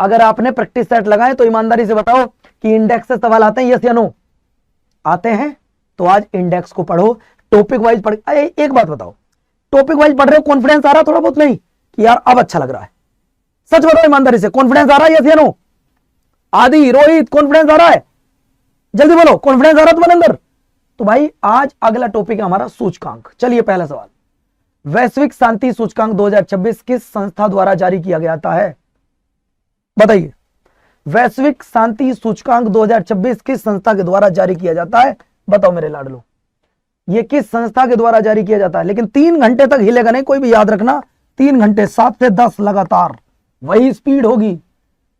अगर आपने practice set लगाए तो ईमानदारी से बताओ कि इंडेक्स से सवाल आते हैं, यस या नो? आते हैं। तो आज इंडेक्स को पढ़ो, टॉपिक वाइज पढ़। एक बात बताओ, टॉपिक वाइज पढ़ रहे हो, कॉन्फिडेंस आ रहा थोड़ा बहुत? नहीं कि यार अब अच्छा लग रहा है? सच बताओ ईमानदारी से, कॉन्फिडेंस आ रहा है, यस या नो? आदि, रोहित, कॉन्फिडेंस आ रहा है? जल्दी बोलो, कॉन्फिडेंस आ रहा है तुम्हारे अंदर? तो भाई आज अगला टॉपिक है हमारा सूचकांक। चलिए पहला सवाल, वैश्विक शांति सूचकांक 2026 किस संस्था द्वारा जारी किया गया है? बताइए, वैश्विक शांति सूचकांक 2026 किस संस्था के द्वारा जारी किया जाता है? बताओ मेरे लाडलो, ये किस संस्था के द्वारा जारी किया जाता है? लेकिन 3 घंटे तक हिलेगा नहीं कोई भी, याद रखना। 3 घंटे, 7 से 10 लगातार, वही स्पीड होगी।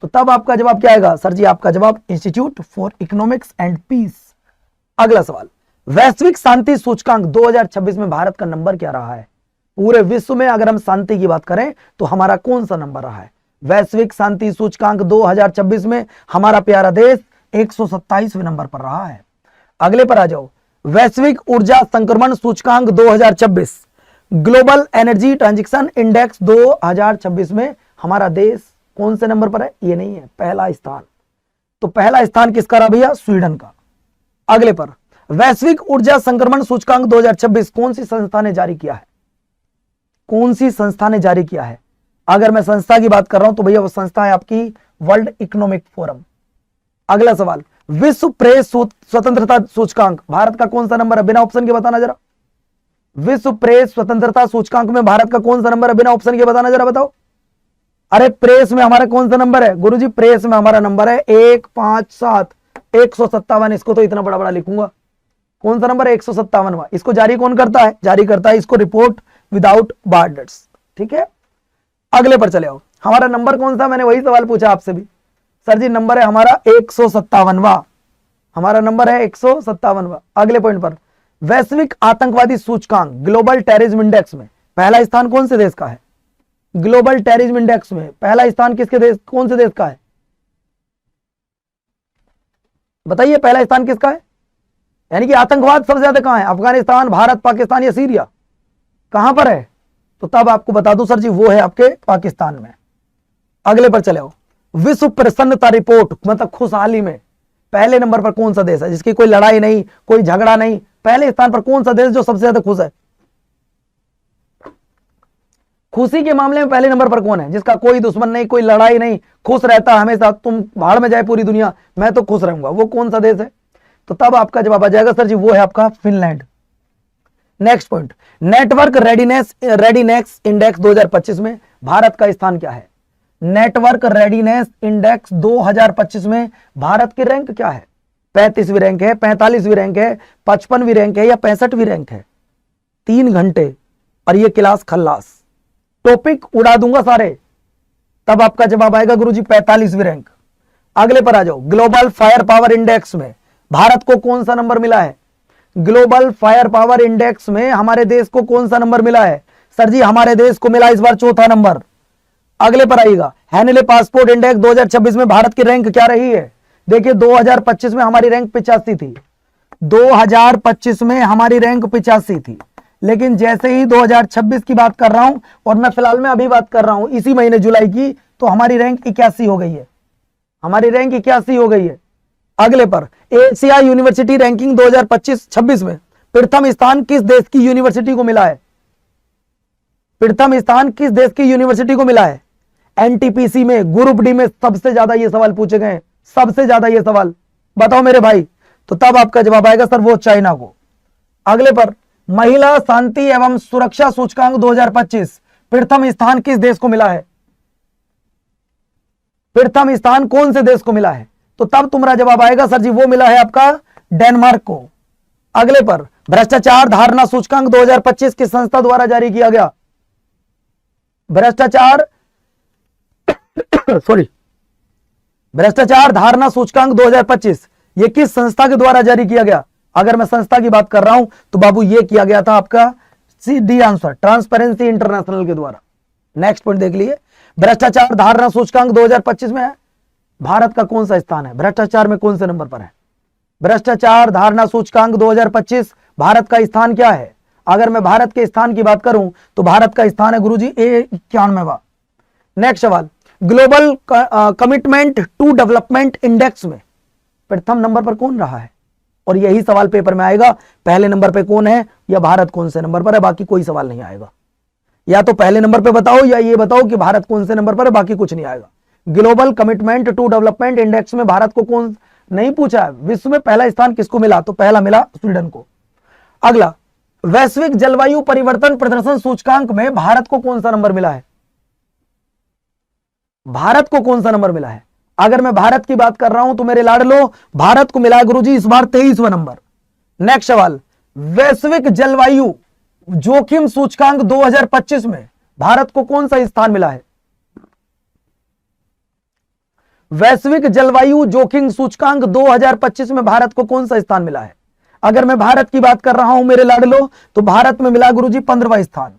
तो तब आपका जवाब क्या आएगा? सर जी आपका जवाब institute for economics and peace. अगला सवाल, वैश्विक शांति सूचकांक 2026 में भारत का नंबर क्या रहा है? पूरे विश्व में अगर हम शांति की बात करें तो हमारा कौन सा नंबर रहा है? वैश्विक शांति सूचकांक 2026 में हमारा प्यारा देश 127वें नंबर पर रहा है। अगले पर आ जाओ, वैश्विक ऊर्जा संक्रमण सूचकांक 2026, ग्लोबल एनर्जी ट्रांजिशन इंडेक्स 2026 में हमारा देश कौन से नंबर पर है? ये नहीं है, पहला स्थान। तो पहला स्थान किसका रहा भैया? स्वीडन का। अगले पर, वैश्विक ऊर्जा संक्रमण सूचकांक 2026 कौन सी संस्था ने जारी किया है? कौन सी संस्था ने जारी किया है? अगर मैं संस्था की बात कर रहा हूं तो भैया वो संस्था है आपकी वर्ल्ड इकोनॉमिक फोरम। अगला सवाल, विश्व प्रेस स्वतंत्रता सूचकांक भारत का कौन सा नंबर है? बिना ऑप्शन के बताना जरा। विश्व प्रेस स्वतंत्रता सूचकांक में भारत का कौन सा नंबर है? बिना ऑप्शन के बताना जरा, बताओ। अरे प्रेस में हमारा कौन सा नंबर है गुरुजी? प्रेस में हमारा नंबर है 157, 157। इसको तो इतना बड़ा बड़ा लिखूंगा। कौन सा नंबर है? 157वां। इसको जारी कौन करता है? जारी करता है इसको रिपोर्ट विदाउट बॉर्डर्स। ठीक है, अगले पर चले आओ। हमारा नंबर कौन सा? मैंने वही सवाल पूछा आपसे भी। सर जी नंबर है हमारा 157वां। हमारा नंबर है 157वां। अगले पॉइंट पर, वैश्विक आतंकवादी सूचकांक ग्लोबल टेररिज्म इंडेक्स में पहला स्थान कौन से देश का है? ग्लोबल टेररिज्म इंडेक्स में पहला स्थान किसके देश, कौन से देश का है? बताइए पहला स्थान किसका है? यानी कि आतंकवाद सबसे ज्यादा कहां है? अफगानिस्तान, भारत, पाकिस्तान या सीरिया? कहां पर है? तो तब आपको बता दूं सर जी वो है आपके पाकिस्तान में। अगले पर चले आओ, विश्व प्रसन्नता रिपोर्ट मतलब खुशहाली में पहले नंबर पर कौन सा देश है जिसकी कोई लड़ाई नहीं, कोई झगड़ा नहीं? पहले स्थान पर कौन सा देश जो सबसे ज्यादा खुश है? खुशी के मामले में पहले नंबर पर कौन है जिसका कोई दुश्मन नहीं, कोई लड़ाई नहीं, खुश रहता हमेशा? तुम भाड़ में जाए पूरी दुनिया, मैं तो खुश रहूंगा। वो कौन सा देश है? तो तब आपका जवाब आ जाएगा सर जी वो है आपका Finland. Next point, network readiness index 2025 में भारत का स्थान क्या है? नेटवर्क रेडीनेस इंडेक्स 2025 में भारत की रैंक क्या है? 35वीं रैंक है, 45वीं रैंक है, 55वीं रैंक है या 65वीं रैंक है? 3 घंटे और ये क्लास खल्लास, टॉपिक उड़ा दूंगा सारे। तब आपका जवाब आएगा गुरुजी 45वीं रैंक। अगले पर आ जाओ, ग्लोबल फायर पावर इंडेक्स में भारत को कौन सा नंबर मिला है? ग्लोबल फायर पावर इंडेक्स में हमारे देश को कौन सा नंबर मिला है? सर जी हमारे देश को मिला इस बार 4था नंबर। अगले पर आइएगा, हैनले पासपोर्ट इंडेक्स 2026 में भारत की रैंक क्या रही है? देखिए 2025 में हमारी रैंक 85 थी। 2025 में हमारी रैंक 85 थी, लेकिन जैसे ही 2026 की बात कर रहा हूं और मैं फिलहाल में अभी बात कर रहा हूं इसी महीने जुलाई की, तो हमारी रैंक 81 हो गई है। हमारी रैंक 81 हो गई है। अगले पर, एशिया यूनिवर्सिटी रैंकिंग 2025-26 में प्रथम स्थान किस देश की यूनिवर्सिटी को मिला है? प्रथम स्थान किस देश की यूनिवर्सिटी को मिला है? एनटीपीसी में ग्रुप डी में सबसे ज्यादा ये सवाल पूछे गए, सबसे ज्यादा ये सवाल, बताओ मेरे भाई। तो तब आपका जवाब आएगा सर वो चाइना को। अगले पर, महिला शांति एवं सुरक्षा सूचकांक 2025 प्रथम स्थान किस देश को मिला है? प्रथम स्थान कौन से देश को मिला है? तो तब तुम्हारा जवाब आएगा सर जी वो मिला है आपका डेनमार्क को। अगले पर, भ्रष्टाचार धारणा सूचकांक 2025 किस संस्था द्वारा जारी किया गया? भ्रष्टाचार भ्रष्टाचार धारणा सूचकांक 2025 ये किस संस्था के द्वारा जारी किया गया? अगर मैं संस्था की बात कर रहा हूं तो बाबू ये किया गया था आपका डी आंसर, ट्रांसपेरेंसी इंटरनेशनल के द्वारा। नेक्स्ट पॉइंट देख लिए, भ्रष्टाचार धारणा सूचकांक 2025 में है भारत का कौन सा स्थान है? भ्रष्टाचार में कौन से नंबर पर है? भ्रष्टाचार धारणा सूचकांक 2025 भारत का स्थान क्या है? अगर मैं भारत के स्थान की बात करूं तो भारत का स्थान है गुरुजी 91वां। नेक्स्ट सवाल, global commitment to development index में प्रथम नंबर पर कौन रहा है? और यही सवाल पेपर में आएगा, पहले नंबर पे कौन है या भारत कौन से नंबर पर है, बाकी कोई सवाल नहीं आएगा। या तो पहले नंबर पे बताओ या ये बताओ कि भारत कौन से नंबर पर है, बाकी कुछ नहीं आएगा। Global commitment to development index में भारत को कौन नहीं पूछा है, विश्व में पहला स्थान किसको मिला? तो पहला मिला स्वीडन को। अगला, वैश्विक जलवायु परिवर्तन प्रदर्शन सूचकांक में भारत को कौन सा नंबर मिला है? भारत को कौन सा नंबर मिला है? अगर मैं भारत की बात कर रहा हूं तो मेरे लाडलो, भारत को मिला है गुरुजी इस बार 23वां नंबर। नेक्स्ट सवाल, वैश्विक जलवायु जोखिम सूचकांक 2025 में भारत को कौन सा स्थान मिला है? वैश्विक जलवायु जोखिम सूचकांक 2025 में भारत को कौन सा स्थान मिला है? अगर मैं भारत की बात कर रहा हूं मेरे लाडलो तो भारत में मिला गुरुजी 15वां स्थान।